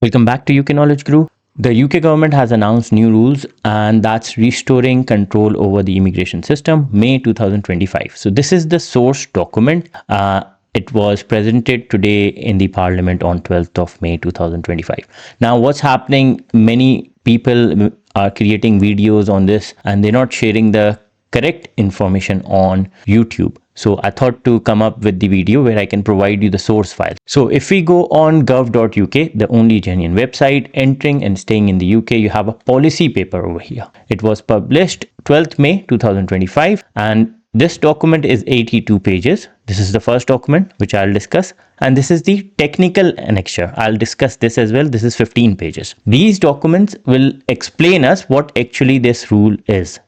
Welcome back to UK Knowledge Guru. The UK government has announced new rules, and that's restoring control over the immigration system, May 2025. So this is the source document. It was presented today in the Parliament on 12th of May 2025. Now, what's happening? Many people are creating videos on this, and they're not sharing the correct information on YouTube. So I thought to come up with the video where I can provide you the source file. So if we go on gov.uk, the only genuine website, entering and staying in the UK, you have a policy paper over here. It was published 12th May 2025, and this document is 82 pages. This is the first document which I'll discuss, and this is the technical annexure. I'll discuss this as well. This is 15 pages. These documents will explain us what actually this rule is.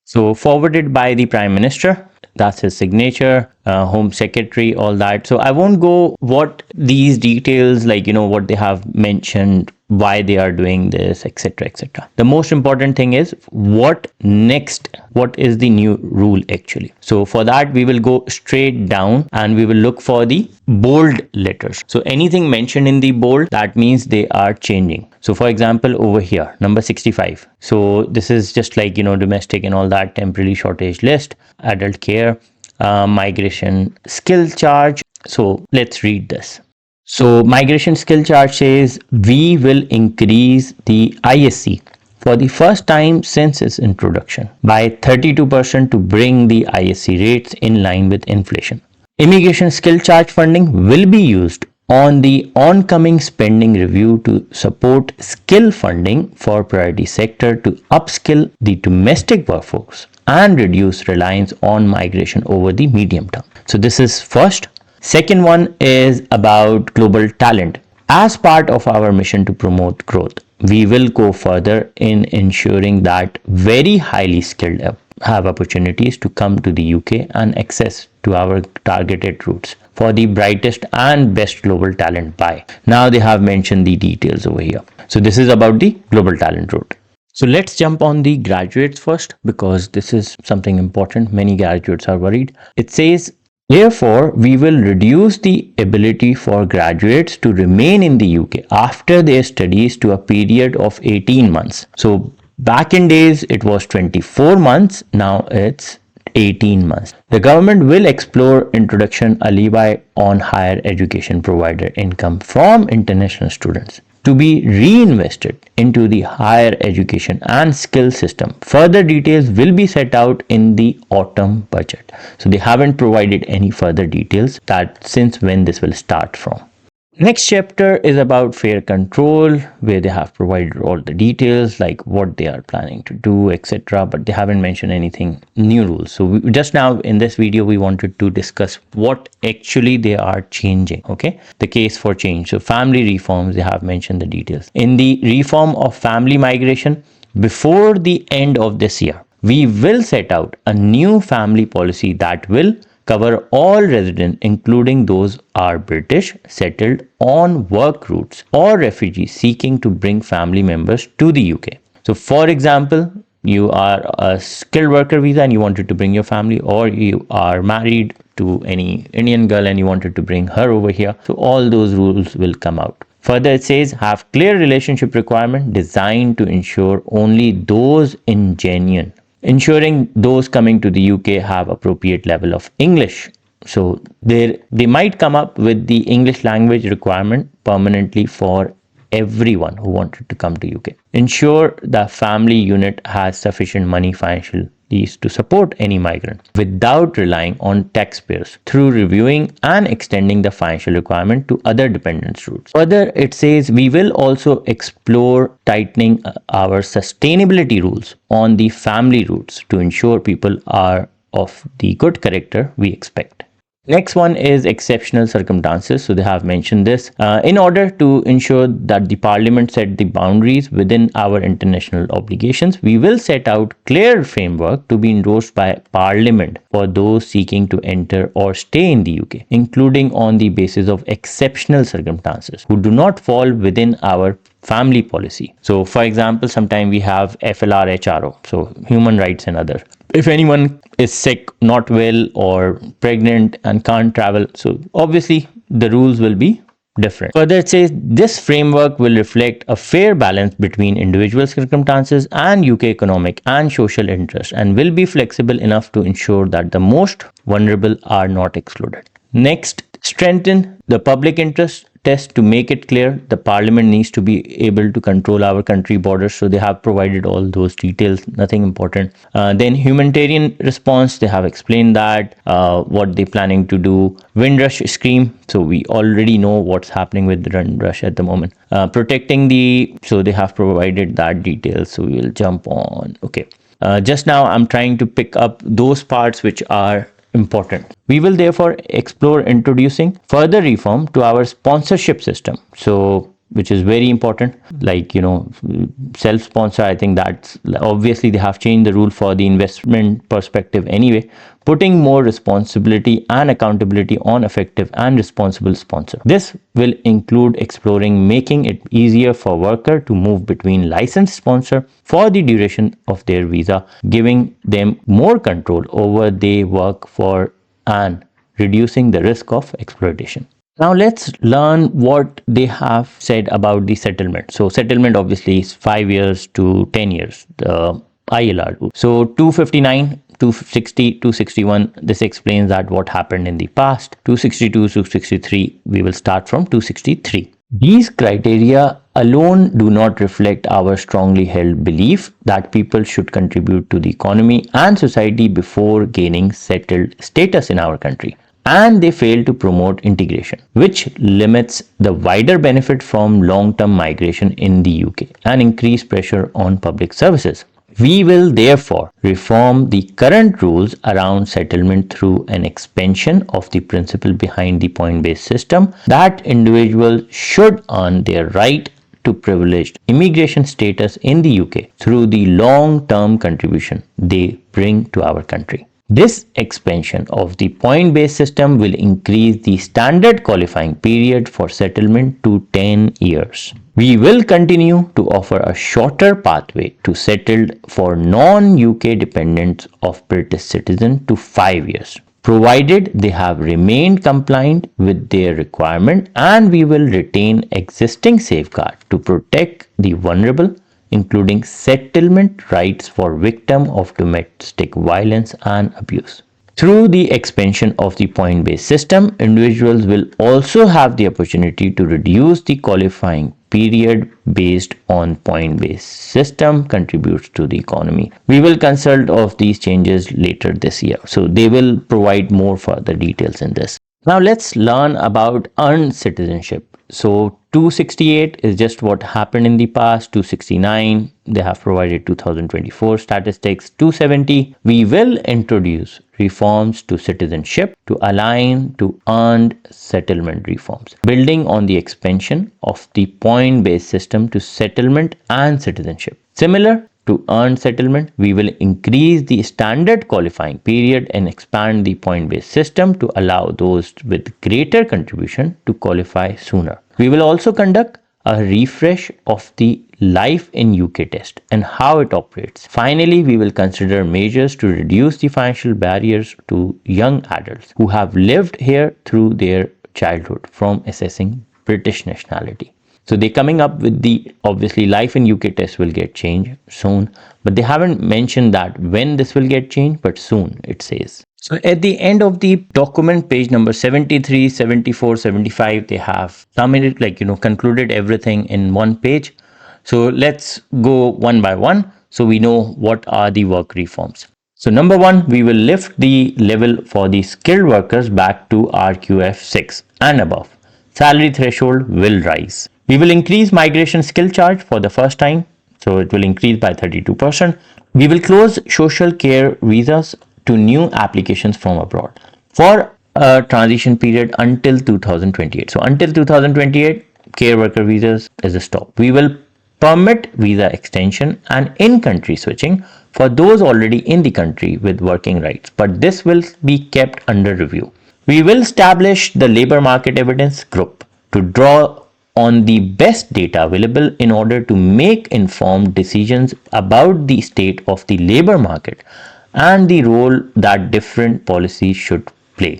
So forwarded by the Prime Minister, that's his signature, Home Secretary, all that. So I won't go what these details, like, what they have mentioned, why they are doing this, etc., etc. The most important thing is what next, what is the new rule actually. So for that, we will go straight down and we will look for the bold letters. So anything mentioned in the bold, that means they are changing. So for example, over here, number 65. So this is just like, domestic and all that, temporary shortage list, adult care, migration skill charge. So let's read this. So migration skill charge says we will increase the ISC for the first time since its introduction by 32% to bring the ISC rates in line with inflation. Immigration skill charge funding will be used on the oncoming spending review to support skill funding for priority sector to upskill the domestic workforce and reduce reliance on migration over the medium term. So this is first. Second one is about global talent. As part of our mission to promote growth, we will go further in ensuring that very highly skilled have opportunities to come to the UK and access to our targeted routes for the brightest and best global talent by. Now they have mentioned the details over here. So this is about the global talent route. So let's jump on the graduates first, because this is something important. Many graduates are worried. It says, therefore, we will reduce the ability for graduates to remain in the UK after their studies to a period of 18 months. So back in days, it was 24 months. Now it's 18 months. The government will explore introduction a levy on higher education provider income from international students to be reinvested into the higher education and skill system. Further details will be set out in the autumn budget. So they haven't provided any further details that since when this will start from. Next chapter is about fare control, where they have provided all the details like what they are planning to do, etc. But they haven't mentioned anything new rules. So just now in this video, we wanted to discuss what actually they are changing. Okay, the case for change. So family reforms, they have mentioned the details. In the reform of family migration, before the end of this year, we will set out a new family policy that will cover all residents, including those are British, settled on work routes, or refugees seeking to bring family members to the UK. So for example, you are a skilled worker visa and you wanted to bring your family, or you are married to any Indian girl and you wanted to bring her over here. So all those rules will come out. Further, it says have clear relationship requirement designed to ensure only those in genuine, ensuring those coming to the UK have appropriate level of English. So they might come up with the English language requirement permanently for everyone who wanted to come to UK. Ensure the family unit has sufficient money financially to support any migrant without relying on taxpayers through reviewing and extending the financial requirement to other dependent routes. Further, it says we will also explore tightening our sustainability rules on the family routes to ensure people are of the good character we expect. Next one is exceptional circumstances. So they have mentioned this. In order to ensure that the Parliament set the boundaries within our international obligations, we will set out clear framework to be endorsed by Parliament for those seeking to enter or stay in the UK, including on the basis of exceptional circumstances who do not fall within our family policy. So for example, sometimes we have FLR HRO, so human rights and other. If anyone is sick, not well, or pregnant and can't travel, so obviously the rules will be different. Further, it says this framework will reflect a fair balance between individual circumstances and UK economic and social interests and will be flexible enough to ensure that the most vulnerable are not excluded. Next, strengthen the public interest test to make it clear the parliament needs to be able to control our country borders, so they have provided all those details, nothing important. Then humanitarian response, they have explained that what they're planning to do. Windrush scheme, so we already know what's happening with the Windrush at the moment. Protecting the, so they have provided that details, so we will jump on. Okay, just now I'm trying to pick up those parts which are important. We will therefore explore introducing further reform to our sponsorship system. So, which is very important, like, self-sponsor. I think that's obviously they have changed the rule for the investment perspective anyway, putting more responsibility and accountability on effective and responsible sponsor. This will include exploring making it easier for worker to move between licensed sponsor for the duration of their visa, giving them more control over their work for and reducing the risk of exploitation. Now let's learn what they have said about the settlement. So settlement obviously is 5 years to 10 years, the ILR. So 259, 260, 261, this explains that what happened in the past. 262, 263, we will start from 263. These criteria alone do not reflect our strongly held belief that people should contribute to the economy and society before gaining settled status in our country. And they fail to promote integration, which limits the wider benefit from long-term migration in the UK and increase pressure on public services. We will therefore reform the current rules around settlement through an expansion of the principle behind the point-based system that individuals should earn their right to privileged immigration status in the UK through the long-term contribution they bring to our country. This expansion of the point-based system will increase the standard qualifying period for settlement to 10 years. We will continue to offer a shorter pathway to settled for non-UK dependents of British citizens to 5 years, provided they have remained compliant with their requirement, and we will retain existing safeguards to protect the vulnerable, including settlement rights for victims of domestic violence and abuse. Through the expansion of the point-based system, individuals will also have the opportunity to reduce the qualifying period based on point-based system contributes to the economy. We will consult of these changes later this year, so they will provide more further details in this. Now let's learn about earned citizenship. So 268 is just what happened in the past. 269, they have provided 2024 statistics. 270, we will introduce reforms to citizenship to align to earned settlement reforms, building on the expansion of the point-based system to settlement and citizenship. Similar to earned settlement, we will increase the standard qualifying period and expand the point-based system to allow those with greater contribution to qualify sooner. We will also conduct a refresh of the life in UK test and how it operates. Finally, we will consider measures to reduce the financial barriers to young adults who have lived here through their childhood from assessing British nationality. So they're coming up with the, obviously life in UK test will get changed soon, but they haven't mentioned that when this will get changed, but soon it says. So at the end of the document, page number 73, 74, 75, they have summarized, concluded everything in one page. So let's go one by one so we know what are the work reforms. So number one, we will lift the level for the skilled workers back to RQF 6 and above. Salary threshold will rise. We will increase migration skill charge for the first time, so it will increase by 32%. We will close social care visas to new applications from abroad for a transition period until 2028. So until 2028, care worker visas is a stop. We will permit visa extension and in-country switching for those already in the country with working rights, but this will be kept under review. We will establish the labor market evidence group to draw on the best data available in order to make informed decisions about the state of the labor market and the role that different policies should play,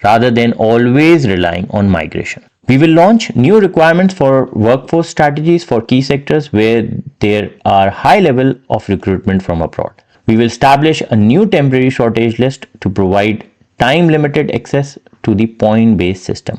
rather than always relying on migration. We will launch new requirements for workforce strategies for key sectors where there are high level of recruitment from abroad. We will establish a new temporary shortage list to provide time limited access to the point based system.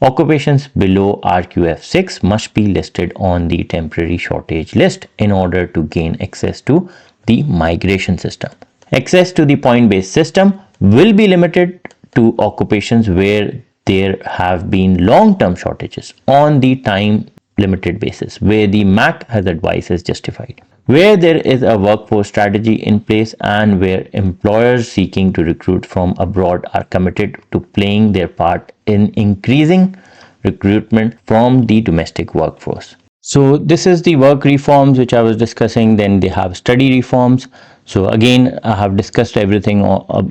Occupations below RQF6 must be listed on the temporary shortage list in order to gain access to the migration system. Access to the point based system will be limited to occupations where there have been long term shortages on the time limited basis, where the MAC has advised is justified. Where there is a workforce strategy in place and where employers seeking to recruit from abroad are committed to playing their part in increasing recruitment from the domestic workforce. So this is the work reforms which I was discussing. Then they have study reforms. So again, I have discussed everything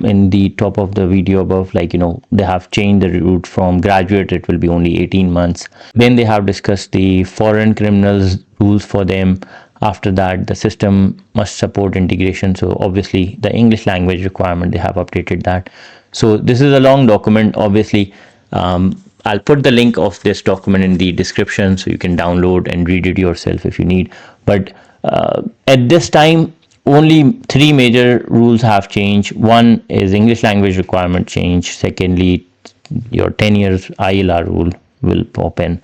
in the top of the video above, like, they have changed the route from graduate, it will be only 18 months. Then they have discussed the foreign criminals rules for them. After that, the system must support integration. So obviously the English language requirement, they have updated that. So this is a long document. Obviously, I'll put the link of this document in the description so you can download and read it yourself if you need. But at this time, only three major rules have changed. One is English language requirement change. Secondly, your 10 years ILR rule will pop in.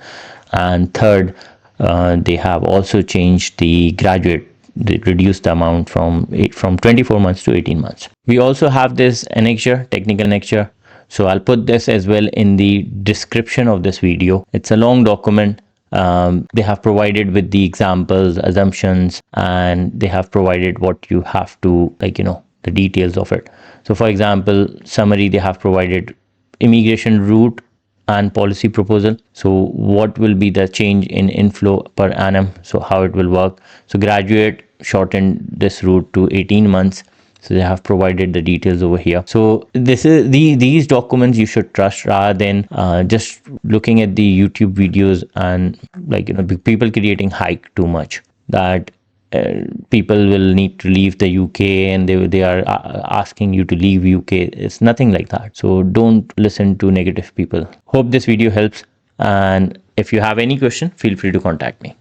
And third, they have also changed the graduate. They reduced the amount from 24 months to 18 months. We also have this annexure, technical annexure. So I'll put this as well in the description of this video. It's a long document. They have provided with the examples, assumptions, and they have provided what you have to, the details of it. So for example, summary, they have provided immigration route and policy proposal. So what will be the change in inflow per annum? So how it will work. So graduate shortened this route to 18 months. So they have provided the details over here. So this is these documents you should trust rather than just looking at the YouTube videos and people creating hype too much that people will need to leave the UK and they are asking you to leave UK. It's nothing like that. So don't listen to negative people. Hope this video helps, and if you have any question, feel free to contact me.